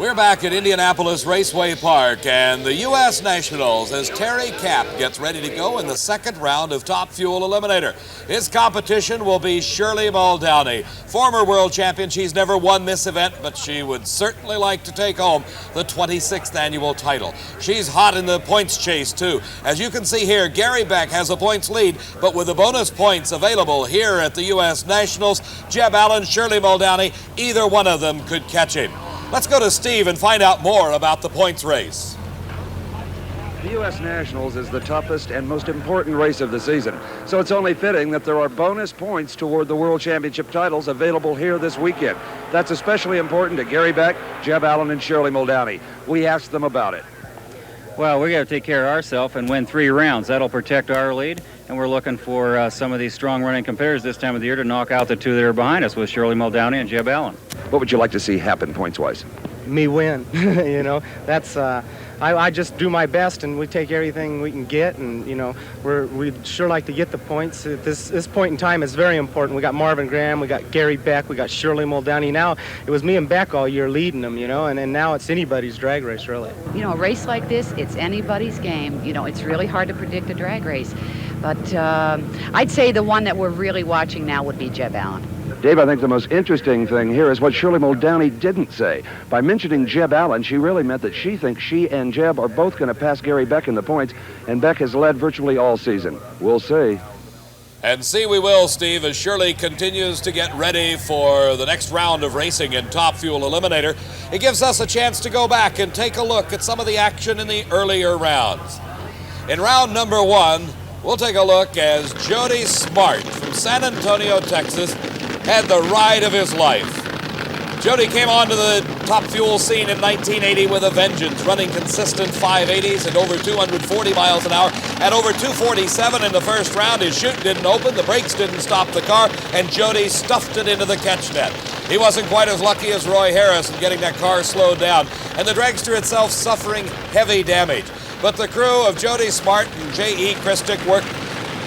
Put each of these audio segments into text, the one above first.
We're back at Indianapolis Raceway Park and the U.S. Nationals as Terry Kapp gets ready to go in the second round of Top Fuel Eliminator. His competition will be Shirley Muldowney, former world champion. She's never won this event, but she would certainly like to take home the 26th annual title. She's hot in the points chase, too. As you can see here, Gary Beck has a points lead, but with the bonus points available here at the U.S. Nationals, Jeb Allen, Shirley Muldowney, either one of them could catch him. Let's go to Steve and find out more about the points race. The U.S. Nationals is the toughest and most important race of the season, so it's only fitting that there are bonus points toward the World Championship titles available here this weekend. That's especially important to Gary Beck, Jeb Allen, and Shirley Muldowney. We asked them about it. Well, we got to take care of ourselves and win 3 rounds. That'll protect our lead, and we're looking for some of these strong running competitors this time of the year to knock out the 2 that are behind us with Shirley Muldowney and Jeb Allen. What would you like to see happen points-wise? Me win. You know, that's I just do my best, and we take everything we can get, and you know, we'd sure like to get the points. At this point in time is very important. We got Marvin Graham, we got Gary Beck, we got Shirley Muldowney. Now it was me and Beck all year leading them, you know, and now it's anybody's drag race, really. You know, a race like this, it's anybody's game. You know, it's really hard to predict a drag race, but I'd say the one that we're really watching now would be Jeb Allen. Dave, I think the most interesting thing here is what Shirley Muldowney didn't say. By mentioning Jeb Allen, she really meant that she thinks she and Jeb are both going to pass Gary Beck in the points, and Beck has led virtually all season. We'll see. And see we will, Steve, as Shirley continues to get ready for the next round of racing in Top Fuel Eliminator. It gives us a chance to go back and take a look at some of the action in the earlier rounds. In round number 1, we'll take a look as Jody Smart from San Antonio, Texas, had the ride of his life. Jody came onto the Top Fuel scene in 1980 with a vengeance, running consistent 580s at over 240 miles an hour. At over 247 in the first round, his chute didn't open, the brakes didn't stop the car, and Jody stuffed it into the catch net. He wasn't quite as lucky as Roy Harris in getting that car slowed down, and the dragster itself suffering heavy damage. But the crew of Jody Smart and J.E. Christic worked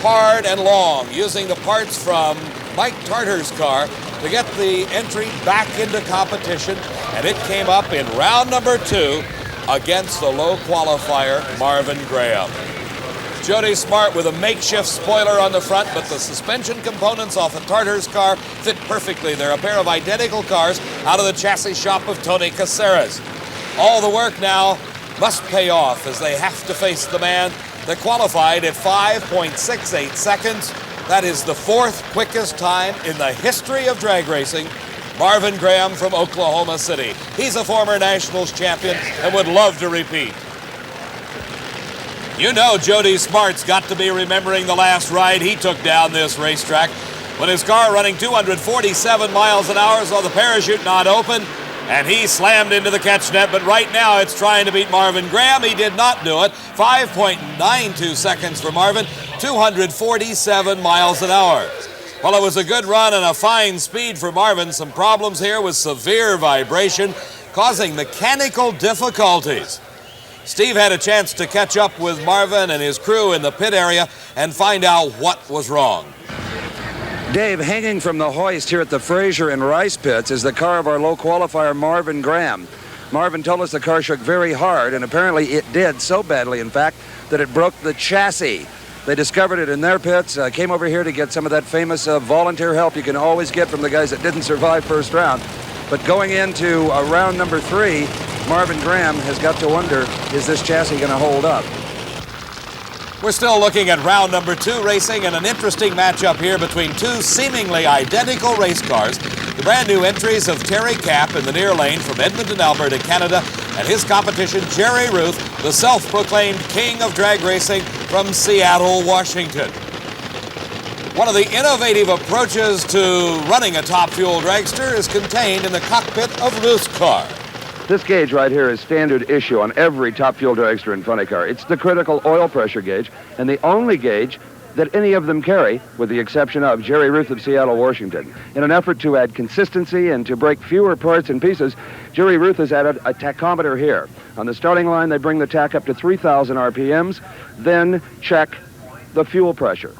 hard and long, using the parts from Mike Tartar's car to get the entry back into competition, and it came up in round number 2 against the low qualifier Marvin Graham. Jody Smart with a makeshift spoiler on the front, but the suspension components off of Tartar's car fit perfectly. They're a pair of identical cars out of the chassis shop of Tony Caceres. All the work now must pay off as they have to face the man that qualified at 5.68 seconds. That is the 4th quickest time in the history of drag racing. Marvin Graham from Oklahoma City. He's a former Nationals champion and would love to repeat. You know Jody Smart's got to be remembering the last ride he took down this racetrack when his car running 247 miles an hour saw the parachute not open, and he slammed into the catch net, but right now it's trying to beat Marvin Graham. He did not do it. 5.92 seconds for Marvin, 247 miles an hour. Well, it was a good run and a fine speed for Marvin. Some problems here with severe vibration causing mechanical difficulties. Steve had a chance to catch up with Marvin and his crew in the pit area and find out what was wrong. Dave, hanging from the hoist here at the Fraser and Rice pits is the car of our low qualifier Marvin Graham. Marvin told us the car shook very hard, and apparently it did, so badly in fact that it broke the chassis. They discovered it in their pits, came over here to get some of that famous volunteer help you can always get from the guys that didn't survive first round. But going into round number 3, Marvin Graham has got to wonder, is this chassis going to hold up? We're still looking at round number 2 racing, and an interesting matchup here between 2 seemingly identical race cars. The brand new entries of Terry Kapp in the near lane from Edmonton, Alberta, Canada, and his competition, Jerry Ruth, the self-proclaimed king of drag racing from Seattle, Washington. One of the innovative approaches to running a Top Fuel dragster is contained in the cockpit of Ruth's car. This gauge right here is standard issue on every Top Fuel dragster and funny car. It's the critical oil pressure gauge, and the only gauge that any of them carry, with the exception of Jerry Ruth of Seattle, Washington. In an effort to add consistency and to break fewer parts and pieces, Jerry Ruth has added a tachometer here. On the starting line, they bring the tach up to 3,000 RPMs, then check the fuel pressure.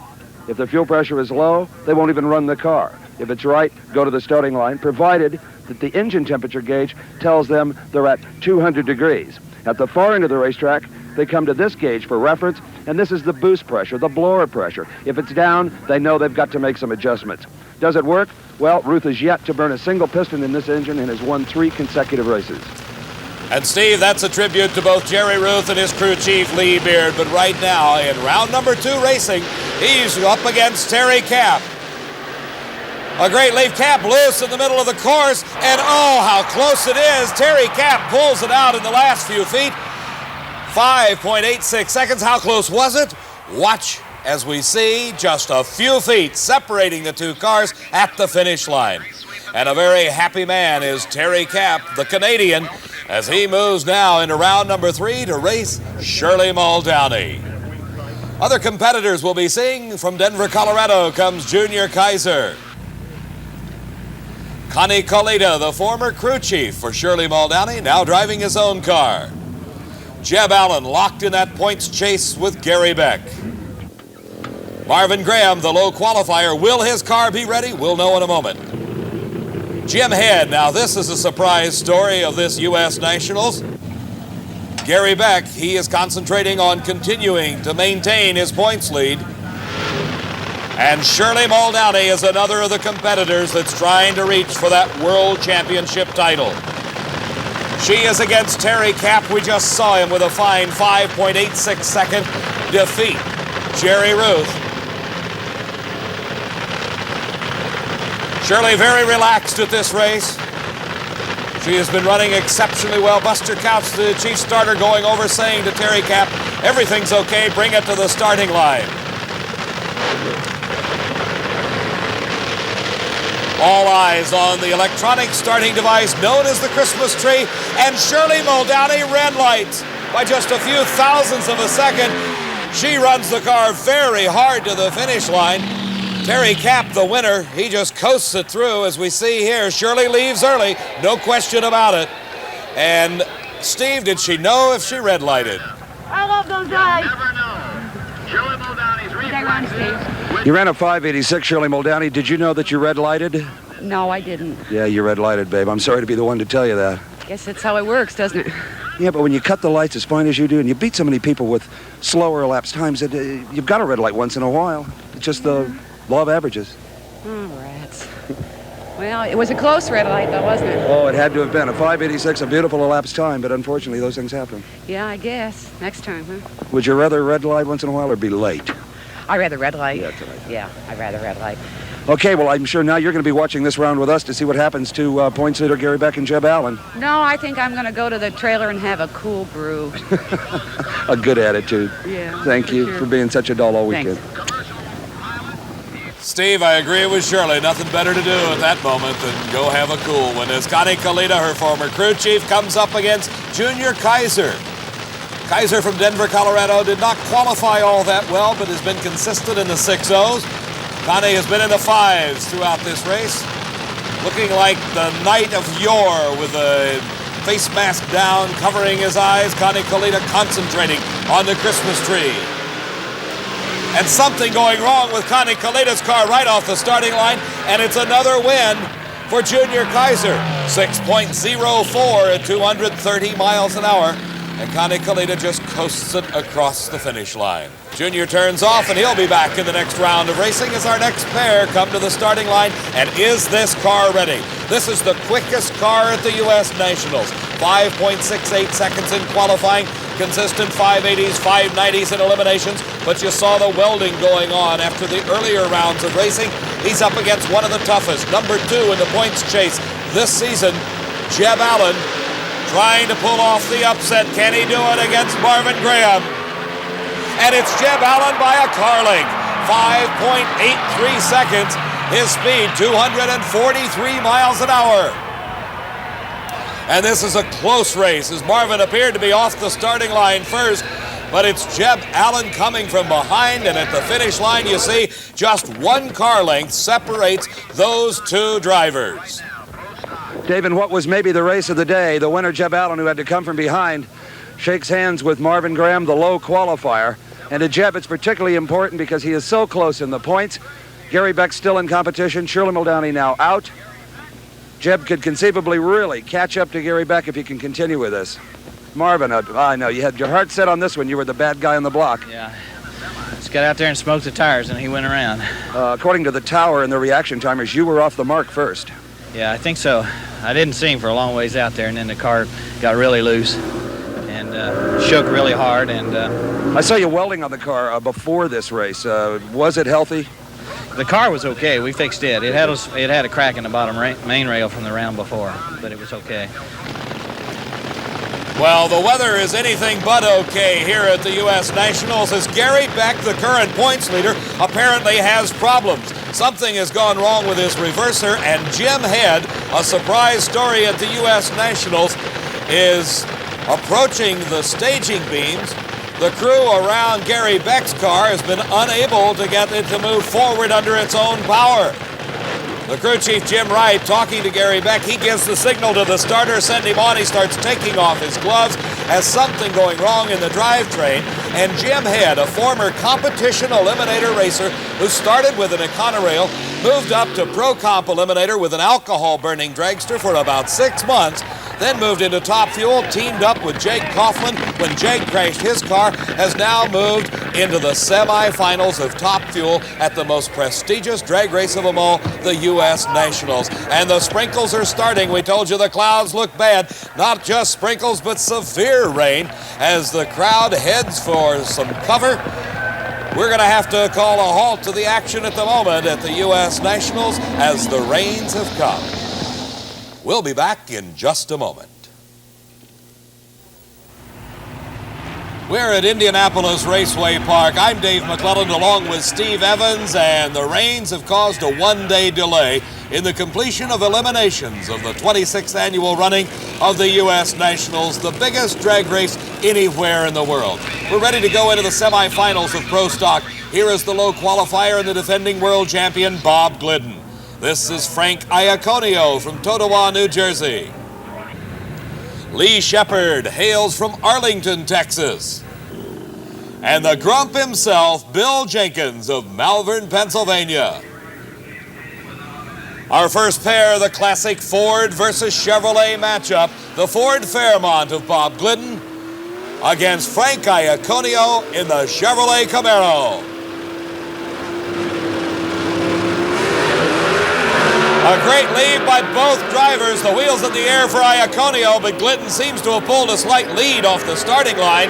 If the fuel pressure is low, they won't even run the car. If it's right, go to the starting line, provided that the engine temperature gauge tells them they're at 200 degrees. At the far end of the racetrack, they come to this gauge for reference, and this is the boost pressure, the blower pressure. If it's down, they know they've got to make some adjustments. Does it work? Well, Ruth has yet to burn a single piston in this engine and has won 3 consecutive races. And Steve, that's a tribute to both Jerry Ruth and his crew chief, Lee Beard. But right now, in round number 2 racing, he's up against Terry Kapp. A great leave, Kapp loose in the middle of the course, and oh, how close it is. Terry Kapp pulls it out in the last few feet. 5.86 seconds. How close was it? Watch as we see just a few feet separating the 2 cars at the finish line. And a very happy man is Terry Kapp, the Canadian, as he moves now into round number 3 to race Shirley Muldowney. Other competitors we'll be seeing from Denver, Colorado comes Junior Kaiser. Connie Colita, the former crew chief for Shirley Muldowney, now driving his own car. Jeb Allen locked in that points chase with Gary Beck. Marvin Graham, the low qualifier. Will his car be ready? We'll know in a moment. Jim Head, now this is a surprise story of this U.S. Nationals. Gary Beck, he is concentrating on continuing to maintain his points lead. And Shirley Muldowney is another of the competitors that's trying to reach for that World Championship title. She is against Terry Kapp. We just saw him with a fine 5.86 second defeat. Jerry Ruth. Shirley very relaxed at this race. She has been running exceptionally well. Buster Couch, the chief starter, going over saying to Terry Kapp, everything's okay, bring it to the starting line. All eyes on the electronic starting device known as the Christmas tree, and Shirley Muldowney red lights by just a few thousandths of a second. She runs the car very hard to the finish line. Terry Kapp, the winner, he just coasts it through as we see here. Shirley leaves early, no question about it. And Steve, did she know if she red lighted? I love those guys. Never know. Shirley Muldowney's reflex. You ran a 586, Shirley Muldowney. Did you know that you red lighted? No, I didn't. Yeah, you red lighted, babe. I'm sorry to be the one to tell you that. Guess that's how it works, doesn't it? Yeah, but when you cut the lights as fine as you do, and you beat so many people with slower elapsed times, you've got to red light once in a while. It's just the law of averages. Oh, rats. Well, it was a close red light, though, wasn't it? Oh, it had to have been. A 586, a beautiful elapsed time, but unfortunately those things happen. Yeah, I guess. Next time, huh? Would you rather red light once in a while or be late? I'd rather red light. Yeah, that's what I thought. Yeah, I'd rather red light. Okay, well, I'm sure now you're going to be watching this round with us to see what happens to points leader Gary Beck and Jeb Allen. No, I think I'm going to go to the trailer and have a cool brew. A good attitude. Yeah. Thank you sure. for being such a doll all weekend. Thanks. Steve, I agree with Shirley. Nothing better to do at that moment than go have a cool one. As Connie Colita, her former crew chief, comes up against Junior Kaiser. Kaiser from Denver, Colorado, did not qualify all that well, but has been consistent in the 6.0s. Connie has been in the 5s throughout this race, looking like the knight of yore with the face mask down, covering his eyes. Connie Colita concentrating on the Christmas tree. And something going wrong with Connie Colita's car right off the starting line, and it's another win for Junior Kaiser. 6.04 at 230 miles an hour. And Connie Colita just coasts it across the finish line. Junior turns off, and he'll be back in the next round of racing as our next pair come to the starting line. And is this car ready? This is the quickest car at the U.S. Nationals. 5.68 seconds in qualifying, consistent 580s, 590s in eliminations. But you saw the welding going on after the earlier rounds of racing. He's up against one of the toughest, number 2 in the points chase this season, Jeb Allen, trying to pull off the upset. Can he do it against Marvin Graham? And it's Jeb Allen by a car length. 5.83 seconds. His speed, 243 miles an hour. And this is a close race as Marvin appeared to be off the starting line first, but it's Jeb Allen coming from behind, and at the finish line you see just one car length separates those two drivers. Dave, in what was maybe the race of the day, the winner, Jeb Allen, who had to come from behind, shakes hands with Marvin Graham, the low qualifier. And to Jeb, it's particularly important because he is so close in the points. Gary Beck still in competition. Shirley Muldowney now out. Jeb could conceivably really catch up to Gary Beck if he can continue with this. Marvin, I know, you had your heart set on this one. You were the bad guy on the block. Yeah. Just got out there and smoked the tires, and he went around. According to the tower and the reaction timers, you were off the mark first. Yeah, I think so. I didn't see him for a long ways out there, and then the car got really loose and shook really hard. And I saw you welding on the car before this race. Was it healthy? the car was okay. We fixed it. It had a crack in the bottom main rail from the round before, but it was okay. Well, the weather is anything but okay here at the U.S. Nationals as Gary Beck, the current points leader, apparently has problems. Something has gone wrong with his reverser, and Jim Head, a surprise story at the U.S. Nationals, is approaching the staging beams. The crew around Gary Beck's car has been unable to get it to move forward under its own power. The crew chief, Jim Wright, talking to Gary Beck, he gives the signal to the starter, send him on. He starts taking off his gloves, has something going wrong in the drivetrain. And Jim Head, a former competition eliminator racer who started with an Econorail, moved up to Pro Comp Eliminator with an alcohol-burning dragster for about 6 months, then moved into Top Fuel, teamed up with Jake Coughlin when Jake crashed his car, has now moved into the semifinals of Top Fuel at the most prestigious drag race of them all, the U.S. Nationals. And the sprinkles are starting. We told you the clouds look bad. Not just sprinkles, but severe rain as the crowd heads for some cover. We're going to have to call a halt to the action at the moment at the U.S. Nationals as the rains have come. We'll be back in just a moment. We're at Indianapolis Raceway Park. I'm Dave McClelland along with Steve Evans, and the rains have caused a one-day delay in the completion of eliminations of the 26th annual running of the U.S. Nationals, the biggest drag race anywhere in the world. We're ready to go into the semifinals of Pro Stock. Here is the low qualifier and the defending world champion, Bob Glidden. This is Frank Iaconio from Totowa, New Jersey. Lee Shepard hails from Arlington, Texas. And the Grump himself, Bill Jenkins of Malvern, Pennsylvania. Our first pair, the classic Ford versus Chevrolet matchup, the Ford Fairmont of Bob Glidden against Frank Iaconio in the Chevrolet Camaro. A great lead by both drivers. The wheels in the air for Iaconio, but Glidden seems to have pulled a slight lead off the starting line.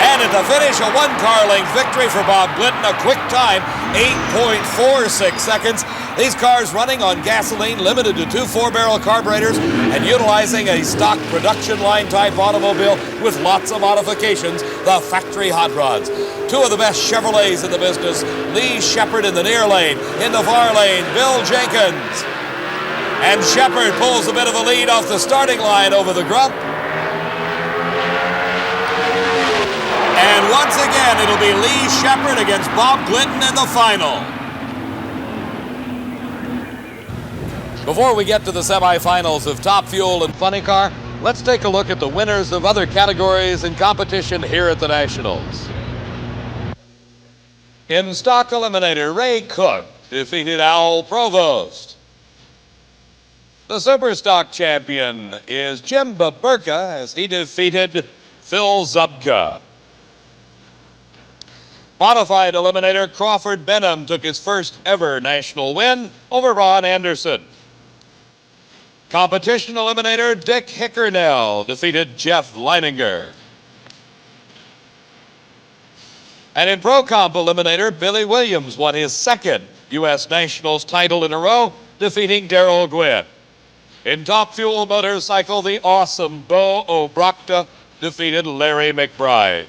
And at the finish, a one-car length victory for Bob Glidden. A quick time, 8.46 seconds. These cars running on gasoline, limited to 2 4-barrel carburetors, and utilizing a stock production line type automobile with lots of modifications, the factory hot rods. 2 of the best Chevrolets in the business. Lee Shepard in the near lane. In the far lane, Bill Jenkins. And Shepard pulls a bit of a lead off the starting line over the Grump. And once again, it'll be Lee Shepard against Bob Glidden in the final. Before we get to the semifinals of Top Fuel and Funny Car, let's take a look at the winners of other categories in competition here at the Nationals. In Stock Eliminator, Ray Cook defeated Al Provost. The Super Stock champion is Jim Baburka as he defeated Phil Zubka. Modified Eliminator, Crawford Benham took his first ever national win over Ron Anderson. Competition Eliminator, Dick Hickernell defeated Jeff Leininger. And in Pro Comp Eliminator, Billy Williams won his second U.S. Nationals title in a row, defeating Darrell Gwynn. In Top Fuel Motorcycle, the awesome Bo O'Brocta defeated Larry McBride.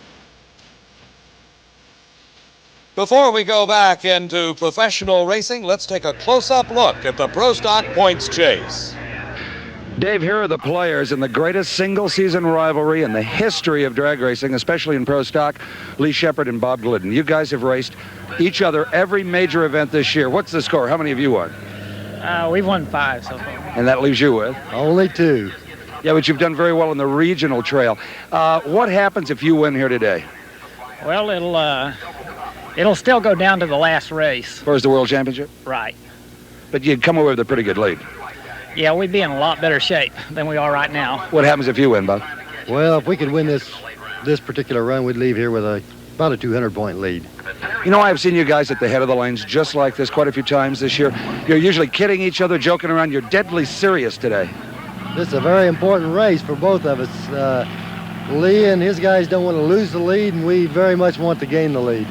Before we go back into professional racing, let's take a close-up look at the Pro Stock points chase. Dave, here are the players in the greatest single-season rivalry in the history of drag racing, especially in Pro Stock, Lee Shepard and Bob Glidden. You guys have raced each other every major event this year. What's the score? How many have you won? We've won 5 so far. And that leaves you with? Only 2. Yeah, but you've done very well in the regional trail. What happens if you win here today? Well, it'll still go down to the last race. As far as the World Championship? Right. But you'd come away with a pretty good lead. Yeah, we'd be in a lot better shape than we are right now. What happens if you win, Buck? Well, if we could win this particular run, we'd leave here with about a 200-point lead. You know, I've seen you guys at the head of the lanes just like this quite a few times this year. You're usually kidding each other, joking around. You're deadly serious today. This is a very important race for both of us. Lee and his guys don't want to lose the lead, and we very much want to gain the lead.